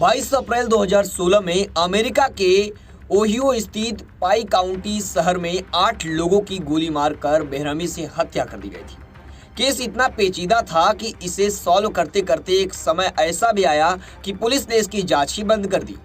22 अप्रैल 2016 में अमेरिका के ओहियो स्थित पाई काउंटी शहर में 8 लोगों की गोली मारकर बेरहमी से हत्या कर दी गई थी। केस इतना पेचीदा था कि इसे सॉल्व करते करते एक समय ऐसा भी आया कि पुलिस ने इसकी जांच ही बंद कर दी।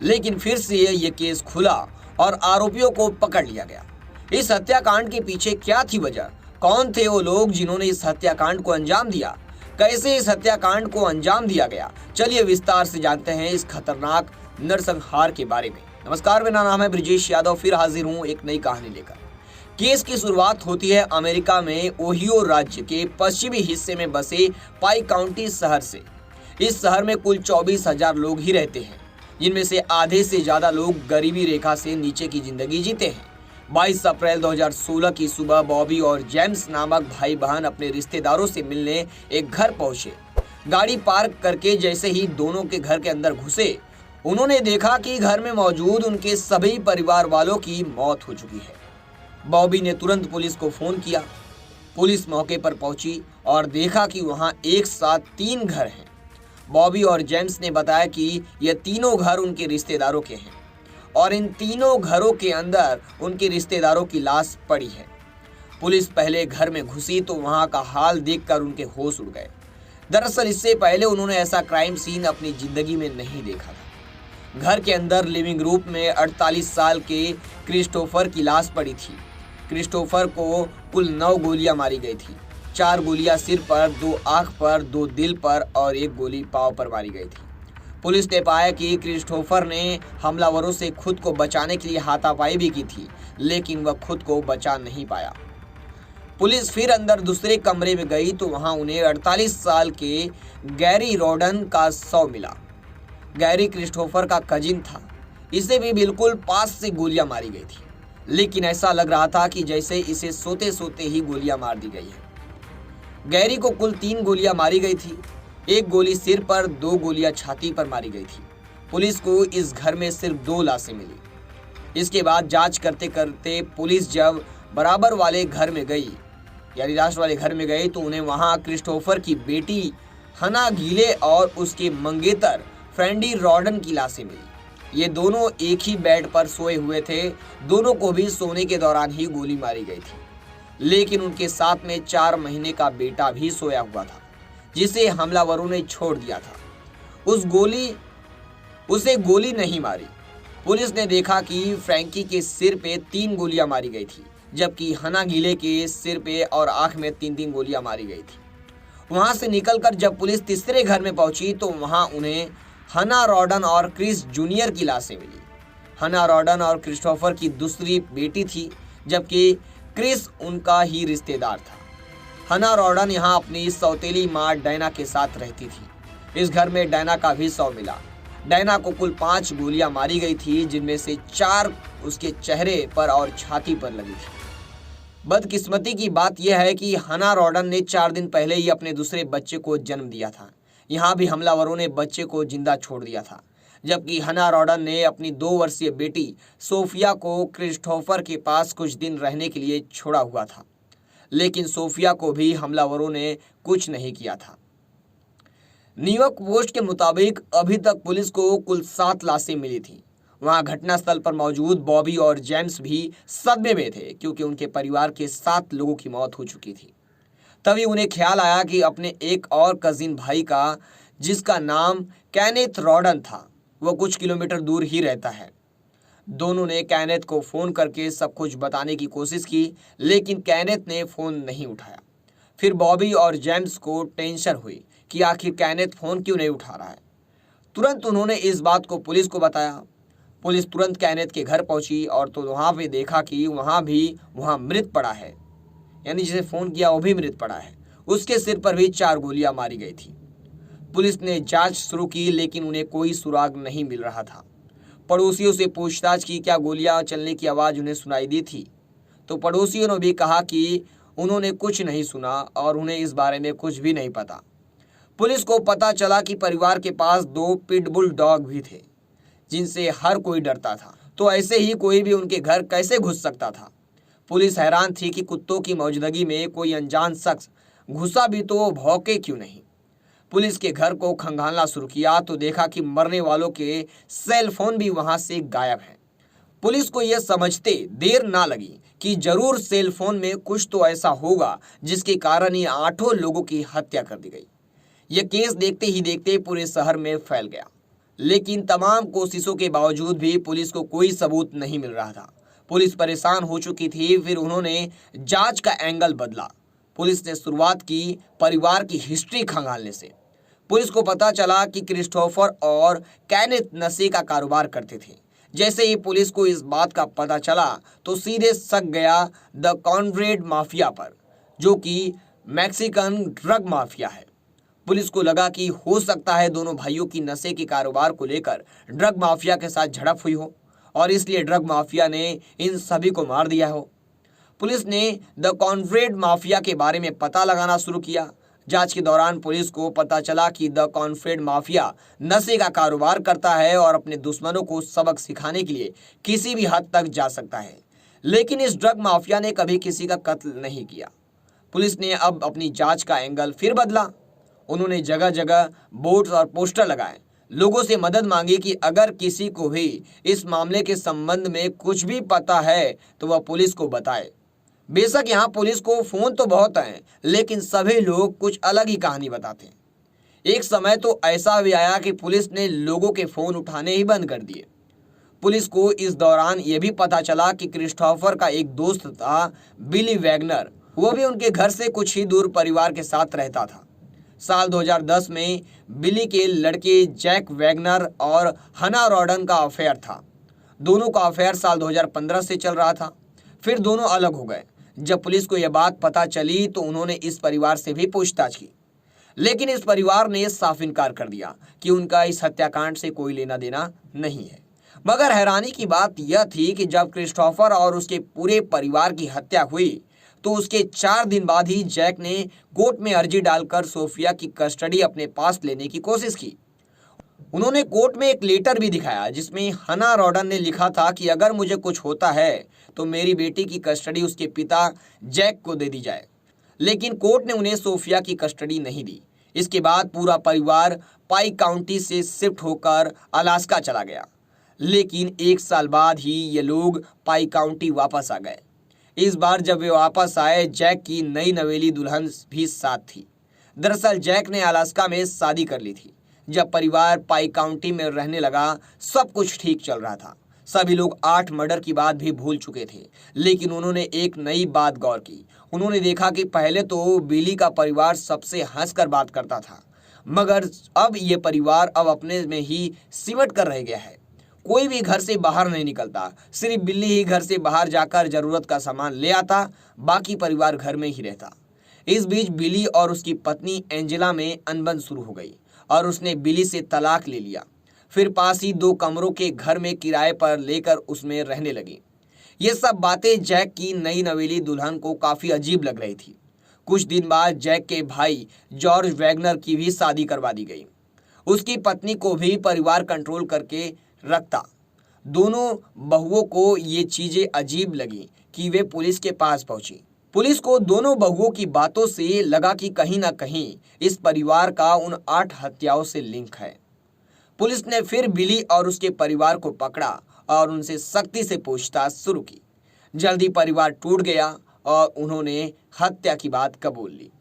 लेकिन फिर से ये केस खुला और आरोपियों को पकड़ लिया गया। इस हत्याकांड के पीछे क्या थी वजह? कौन थे वो लोग जिन्होंने इस हत्याकांड को अंजाम दिया? कैसे इस हत्याकांड को अंजाम दिया गया? चलिए विस्तार से जानते हैं इस खतरनाक नरसंहार के बारे में। नमस्कार, मेरा नाम है ब्रिजेश यादव, फिर हाजिर हूँ एक नई कहानी लेकर। केस की शुरुआत होती है अमेरिका में ओहियो राज्य के पश्चिमी हिस्से में बसे पाई काउंटी शहर से। इस शहर में कुल 24,000 लोग ही रहते हैं, जिनमें से आधे से ज्यादा लोग गरीबी रेखा से नीचे की जिंदगी जीते हैं। 22 अप्रैल 2016 की सुबह बॉबी और जेम्स नामक भाई बहन अपने रिश्तेदारों से मिलने एक घर पहुंचे। गाड़ी पार्क करके जैसे ही दोनों के घर के अंदर घुसे, उन्होंने देखा कि घर में मौजूद उनके सभी परिवार वालों की मौत हो चुकी है। बॉबी ने तुरंत पुलिस को फोन किया। पुलिस मौके पर पहुंची और देखा कि वहां एक साथ 3 घर हैं। बॉबी और जेम्स ने बताया कि ये तीनों घर उनके रिश्तेदारों के हैं और इन तीनों घरों के अंदर उनके रिश्तेदारों की लाश पड़ी है। पुलिस पहले घर में घुसी तो वहां का हाल देखकर उनके होश उड़ गए। दरअसल इससे पहले उन्होंने ऐसा क्राइम सीन अपनी जिंदगी में नहीं देखा था। घर के अंदर लिविंग रूम में 48 साल के क्रिस्टोफर की लाश पड़ी थी। क्रिस्टोफर को कुल 9 गोलियां मारी गई थी। 4 गोलियां सिर पर, 2 आंख पर, 2 दिल पर और 1 गोली पांव पर मारी गई थी। पुलिस ने पाया कि क्रिस्टोफर ने हमलावरों से खुद को बचाने के लिए हाथापाई भी की थी, लेकिन वह खुद को बचा नहीं पाया। पुलिस फिर अंदर दूसरे कमरे में गई तो वहां उन्हें 48 साल के गैरी रॉडन का शव मिला। गैरी क्रिस्टोफर का कजिन था। इसे भी बिल्कुल पास से गोलियां मारी गई थी, लेकिन ऐसा लग रहा था कि जैसे इसे सोते सोते ही गोलियां मार दी गई है। गैरी को कुल 3 गोलियां मारी गई थी। 1 गोली सिर पर, 2 गोलियां छाती पर मारी गई थी। पुलिस को इस घर में सिर्फ 2 लाशें मिली। इसके बाद जांच करते करते पुलिस जब बराबर वाले घर में गई, यानी लास्ट वाले घर में गई, तो उन्हें वहां क्रिस्टोफर की बेटी हना गीले और उसके मंगेतर फ्रेंडी रॉडन की लाशें मिली। ये दोनों एक ही बेड पर सोए हुए थे। दोनों को भी सोने के दौरान ही गोली मारी गई थी, लेकिन उनके साथ में 4 महीने का बेटा भी सोया हुआ था, जिसे हमलावरों ने छोड़ दिया था। उसे गोली नहीं मारी। पुलिस ने देखा कि फ्रैंकी के सिर पे 3 गोलियां मारी गई थी, जबकि हना गीले के सिर पे और आंख में 3-3 गोलियां मारी गई थी। वहां से निकलकर जब पुलिस तीसरे घर में पहुंची तो वहां उन्हें हना रॉडन और क्रिस जूनियर की लाशें मिली। हना रॉडन और क्रिस्टोफर की दूसरी बेटी थी, जबकि क्रिस उनका ही रिश्तेदार था। हना रॉडन यहाँ अपनी सौतेली माँ डैना के साथ रहती थी। इस घर में डैना का भी शव मिला। डैना को कुल 5 गोलियां मारी गई थी, जिनमें से 4 उसके चेहरे पर और छाती पर लगी थी। बदकिस्मती की बात यह है कि हना रॉडन ने 4 दिन पहले ही अपने दूसरे बच्चे को जन्म दिया था। यहाँ भी हमलावरों ने बच्चे को जिंदा छोड़ दिया था, जबकि हना रॉडन ने अपनी 2 वर्षीय बेटी सोफिया को क्रिस्टोफर के पास कुछ दिन रहने के लिए छोड़ा हुआ था, लेकिन सोफिया को भी हमलावरों ने कुछ नहीं किया था। न्यूयॉर्क पोस्ट के मुताबिक अभी तक पुलिस को कुल 7 लाशें मिली थी। वहां घटनास्थल पर मौजूद बॉबी और जेम्स भी सदमे में थे, क्योंकि उनके परिवार के 7 लोगों की मौत हो चुकी थी। तभी उन्हें ख्याल आया कि अपने एक और कजिन भाई का, जिसका नाम कैनेथ रॉडन था, वो कुछ किलोमीटर दूर ही रहता है। दोनों ने कैनेथ को फोन करके सब कुछ बताने की कोशिश की, लेकिन कैनेथ ने फोन नहीं उठाया। फिर बॉबी और जेम्स को टेंशन हुई कि आखिर कैनेथ फोन क्यों नहीं उठा रहा है। तुरंत उन्होंने इस बात को पुलिस को बताया। पुलिस तुरंत कैनेथ के घर पहुंची और तो वहां पे देखा कि वहां मृत पड़ा है, यानी जिसे फोन किया वो भी मृत पड़ा है। उसके सिर पर भी 4 गोलियां मारी गई थी। पुलिस ने जांच शुरू की, लेकिन उन्हें कोई सुराग नहीं मिल रहा था। पड़ोसियों से पूछताछ की क्या गोलियां चलने की आवाज़ उन्हें सुनाई दी थी, तो पड़ोसियों ने भी कहा कि उन्होंने कुछ नहीं सुना और उन्हें इस बारे में कुछ भी नहीं पता। पुलिस को पता चला कि परिवार के पास 2 पिटबुल डॉग भी थे, जिनसे हर कोई डरता था, तो ऐसे ही कोई भी उनके घर कैसे घुस सकता था। पुलिस हैरान थी कि कुत्तों की मौजूदगी में कोई अनजान शख्स घुसा भी तो वो भौंके क्यों नहीं। पुलिस के घर को खंगालना शुरू किया तो देखा कि मरने वालों के सेल फोन भी वहां से गायब हैं। पुलिस को यह समझते देर ना लगी कि जरूर सेल फोन में कुछ तो ऐसा होगा जिसके कारण ये 8 लोगों की हत्या कर दी गई। यह केस देखते ही देखते पूरे शहर में फैल गया, लेकिन तमाम कोशिशों के बावजूद भी पुलिस को कोई सबूत नहीं मिल रहा था। पुलिस परेशान हो चुकी थी। फिर उन्होंने जांच का एंगल बदला। पुलिस ने शुरुआत की परिवार की हिस्ट्री खंगालने से। पुलिस को पता चला कि क्रिस्टोफर और कैनेथ नशे का कारोबार करते थे। जैसे ही पुलिस को इस बात का पता चला तो सीधे शक गया द कॉनरेड माफिया पर, जो कि मैक्सिकन ड्रग माफिया है। पुलिस को लगा कि हो सकता है दोनों भाइयों की नशे के कारोबार को लेकर ड्रग माफिया के साथ झड़प हुई हो और इसलिए ड्रग माफिया ने इन सभी को मार दिया हो। पुलिस ने द कॉनरेड माफिया के बारे में पता लगाना शुरू किया। जांच के दौरान पुलिस को पता चला कि द कॉनरेड माफिया नशे का कारोबार करता है और अपने दुश्मनों को सबक सिखाने के लिए किसी भी हद तक जा सकता है। लेकिन इस ड्रग माफिया ने कभी किसी का कत्ल नहीं किया। पुलिस ने अब अपनी जांच का एंगल फिर बदला। उन्होंने जगह जगह बोर्ड्स और पोस्टर लगाए, लोगों से मदद मांगी कि अगर किसी को भी इस मामले के संबंध में कुछ भी पता है तो वह पुलिस को बताए। बेशक यहाँ पुलिस को फोन तो बहुत हैं, लेकिन सभी लोग कुछ अलग ही कहानी बताते हैं। एक समय तो ऐसा भी आया कि पुलिस ने लोगों के फोन उठाने ही बंद कर दिए। पुलिस को इस दौरान यह भी पता चला कि क्रिस्टोफर का एक दोस्त था, बिली वैगनर। वो भी उनके घर से कुछ ही दूर परिवार के साथ रहता था। साल 2010 में बिली के लड़के जैक वैगनर और हना रॉडन का अफेयर था। दोनों का अफेयर साल 2015 से चल रहा था। फिर दोनों अलग हो गए। जब पुलिस को यह बात पता चली तो उन्होंने इस परिवार से भी पूछताछ की, लेकिन इस परिवार ने साफ इनकार कर दिया कि उनका इस हत्याकांड से कोई लेना देना नहीं है। मगर हैरानी की बात यह थी कि जब क्रिस्टोफर और उसके पूरे परिवार की हत्या हुई तो उसके 4 दिन बाद ही जैक ने कोर्ट में अर्जी डालकर सोफिया की कस्टडी अपने पास लेने की कोशिश की। उन्होंने कोर्ट में एक लेटर भी दिखाया जिसमें हना रॉडन ने लिखा था कि अगर मुझे कुछ होता है तो मेरी बेटी की कस्टडी उसके पिता जैक को दे दी जाए। लेकिन कोर्ट ने उन्हें सोफिया की कस्टडी नहीं दी। इसके बाद पूरा परिवार पाई काउंटी से शिफ्ट होकर अलास्का चला गया। लेकिन 1 साल बाद ही ये लोग पाई काउंटी वापस आ गए। इस बार जब वे वापस आए, जैक की नई नवेली दुल्हन भी साथ थी। दरअसल जैक ने अलास्का में शादी कर ली थी। जब परिवार पाई काउंटी में रहने लगा, सब कुछ ठीक चल रहा था। सभी लोग 8 मर्डर की बात भी भूल चुके थे। लेकिन उन्होंने एक नई बात गौर की। उन्होंने देखा कि पहले तो बिली का परिवार सबसे हंसकर बात करता था, मगर अब ये परिवार अब अपने में ही सिमट कर रह गया है। कोई भी घर से बाहर नहीं निकलता। सिर्फ बिल्ली ही घर से बाहर जाकर जरूरत का सामान ले आता, बाकी परिवार घर में ही रहता। इस बीच बिली और उसकी पत्नी एंजेला में अनबन शुरू हो गई और उसने बिली से तलाक ले लिया। फिर पास ही 2 कमरों के घर में किराए पर लेकर उसमें रहने लगी। ये सब बातें जैक की नई नवेली दुल्हन को काफी अजीब लग रही थी। कुछ दिन बाद जैक के भाई जॉर्ज वैगनर की भी शादी करवा दी गई। उसकी पत्नी को भी परिवार कंट्रोल करके रखता। दोनों बहुओं को ये चीजें अजीब लगी कि वे पुलिस के पास पहुंची। पुलिस को दोनों बहुओं की बातों से लगा कि कहीं ना कहीं इस परिवार का उन 8 हत्याओं से लिंक है। पुलिस ने फिर बिली और उसके परिवार को पकड़ा और उनसे सख्ती से पूछताछ शुरू की। जल्दी परिवार टूट गया और उन्होंने हत्या की बात कबूल ली।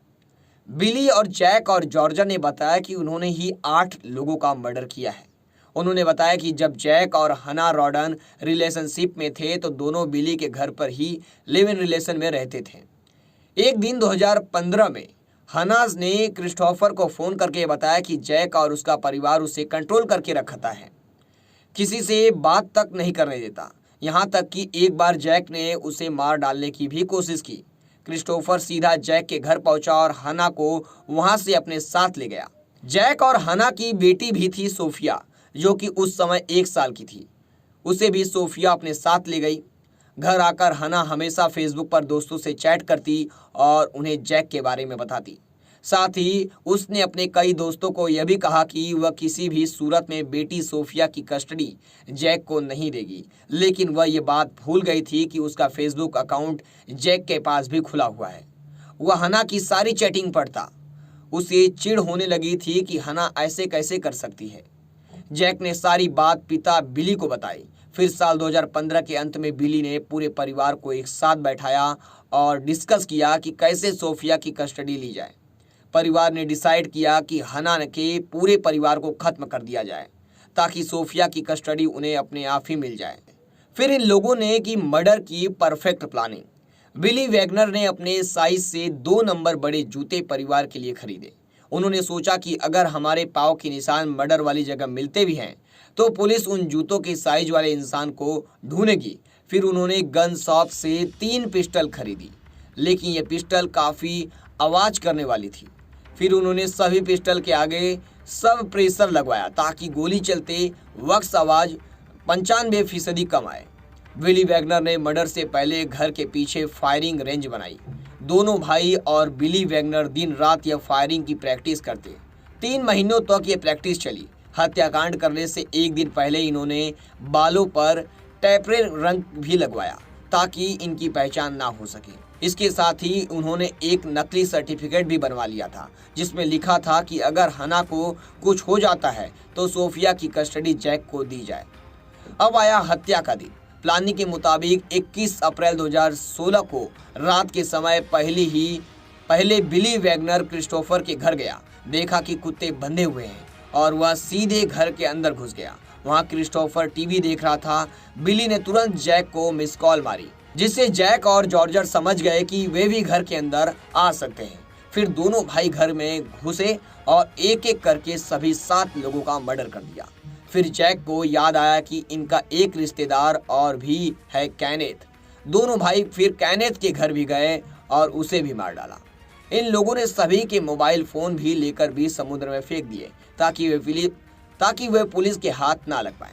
बिली और जैक और जॉर्जा ने बताया कि उन्होंने ही 8 लोगों का मर्डर किया है। उन्होंने बताया कि जब जैक और हना रॉडन रिलेशनशिप में थे तो दोनों बिली के घर पर ही लिव इन रिलेशन में रहते थे। एक दिन 2015 में हनाज ने क्रिस्टोफर को फोन करके बताया कि जैक और उसका परिवार उसे कंट्रोल करके रखता है, किसी से बात तक नहीं करने देता। यहाँ तक कि एक बार जैक ने उसे मार डालने की भी कोशिश की। क्रिस्टोफर सीधा जैक के घर पहुंचा और हना को वहां से अपने साथ ले गया। जैक और हना की बेटी भी थी सोफिया, जो कि उस समय 1 साल की थी। उसे भी सोफिया अपने साथ ले गई। घर आकर हना हमेशा फेसबुक पर दोस्तों से चैट करती और उन्हें जैक के बारे में बताती। साथ ही उसने अपने कई दोस्तों को यह भी कहा कि वह किसी भी सूरत में बेटी सोफिया की कस्टडी जैक को नहीं देगी। लेकिन वह ये बात भूल गई थी कि उसका फेसबुक अकाउंट जैक के पास भी खुला हुआ है। वह हना की सारी चैटिंग पढ़ता। उसे चिढ़ होने लगी थी कि हना ऐसे कैसे कर सकती है। जैक ने सारी बात पिता बिली को बताई। फिर साल 2015 के अंत में बिली ने पूरे परिवार को एक साथ बैठाया और डिस्कस किया कि कैसे सोफिया की कस्टडी ली जाए। परिवार ने डिसाइड किया कि हना के पूरे परिवार को खत्म कर दिया जाए ताकि सोफिया की कस्टडी उन्हें अपने आप ही मिल जाए। फिर इन लोगों ने की मर्डर की परफेक्ट प्लानिंग। बिली वैगनर ने अपने साइज से 2 नंबर बड़े जूते परिवार के लिए खरीदे। उन्होंने सोचा कि अगर हमारे पाँव के निशान मर्डर वाली जगह मिलते भी हैं तो पुलिस उन जूतों के साइज वाले इंसान को ढूंढेगी। फिर उन्होंने गन शॉप से 3 पिस्टल खरीदी, लेकिन ये पिस्टल काफ़ी आवाज़ करने वाली थी। फिर उन्होंने सभी पिस्टल के आगे सब प्रेशर लगवाया ताकि गोली चलते वक्त आवाज़ 95% कम आए। बिली वैगनर ने मर्डर से पहले घर के पीछे फायरिंग रेंज बनाई। दोनों भाई और बिली वैगनर दिन रात यह फायरिंग की प्रैक्टिस करते। 3 महीनों तक ये प्रैक्टिस चली। हत्याकांड करने से एक दिन पहले इन्होंने बालों पर टेपरे रंग भी लगवाया ताकि इनकी पहचान ना हो सके। इसके साथ ही उन्होंने एक नकली सर्टिफिकेट भी बनवा लिया था जिसमें लिखा था कि अगर हना को कुछ हो जाता है तो सोफिया की कस्टडी जैक को दी जाए। अब आया हत्या का दिन। प्लानिंग के मुताबिक 21 अप्रैल 2016 को रात के समय पहले बिली वैगनर क्रिस्टोफर के घर गया। देखा कि कुत्ते बंधे हुए हैं और वह सीधे घर के अंदर घुस गया। वहाँ क्रिस्टोफर टीवी देख रहा था। बिली ने तुरंत जैक को मिस कॉल मारी, जिससे जैक और जॉर्ज समझ गए कि वे भी घर के अंदर आ सकते हैं। फिर दोनों भाई घर में घुसे और एक एक करके सभी 7 लोगों का मर्डर कर दिया। फिर जैक को याद आया कि इनका एक रिश्तेदार और भी है, कैनेथ। दोनों भाई फिर कैनेथ के घर भी गए और उसे भी मार डाला। इन लोगों ने सभी के मोबाइल फोन भी लेकर भी समुद्र में फेंक दिए ताकि वे पुलिस के हाथ ना लग पाए।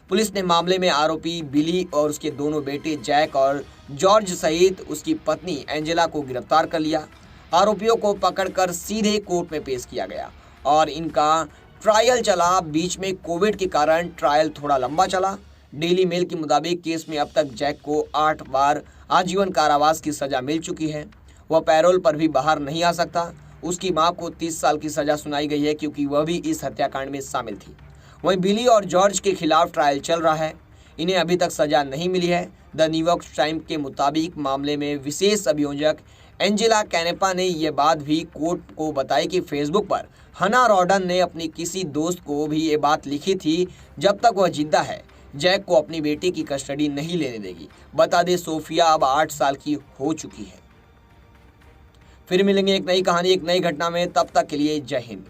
पुलिस ने मामले में आरोपी बिली और उसके दोनों बेटे जैक और जॉर्ज सहित उसकी पत्नी एंजेला को गिरफ्तार कर लिया। आरोपियों को पकड़कर सीधे कोर्ट में पेश किया गया और इनका ट्रायल चला। बीच में कोविड के कारण ट्रायल थोड़ा लंबा चला। डेली मेल के मुताबिक केस में अब तक जैक को 8 बार आजीवन कारावास की सजा मिल चुकी है। वह पैरोल पर भी बाहर नहीं आ सकता। उसकी मां को 30 साल की सजा सुनाई गई है क्योंकि वह भी इस हत्याकांड में शामिल थी। वहीं बिली और जॉर्ज के खिलाफ ट्रायल चल रहा है। इन्हें अभी तक सजा नहीं मिली है। द न्यूयॉर्क टाइम्स के मुताबिक मामले में विशेष अभियोजक एंजेला कैनेपा ने यह बात भी कोर्ट को बताई कि फेसबुक पर हना रॉडन ने अपनी किसी दोस्त को भी ये बात लिखी थी, जब तक वह जिंदा है जैक को अपनी बेटी की कस्टडी नहीं लेने देगी। बता दें सोफिया अब 8 साल की हो चुकी है। फिर मिलेंगे एक नई कहानी एक नई घटना में, तब तक के लिए जय हिंद।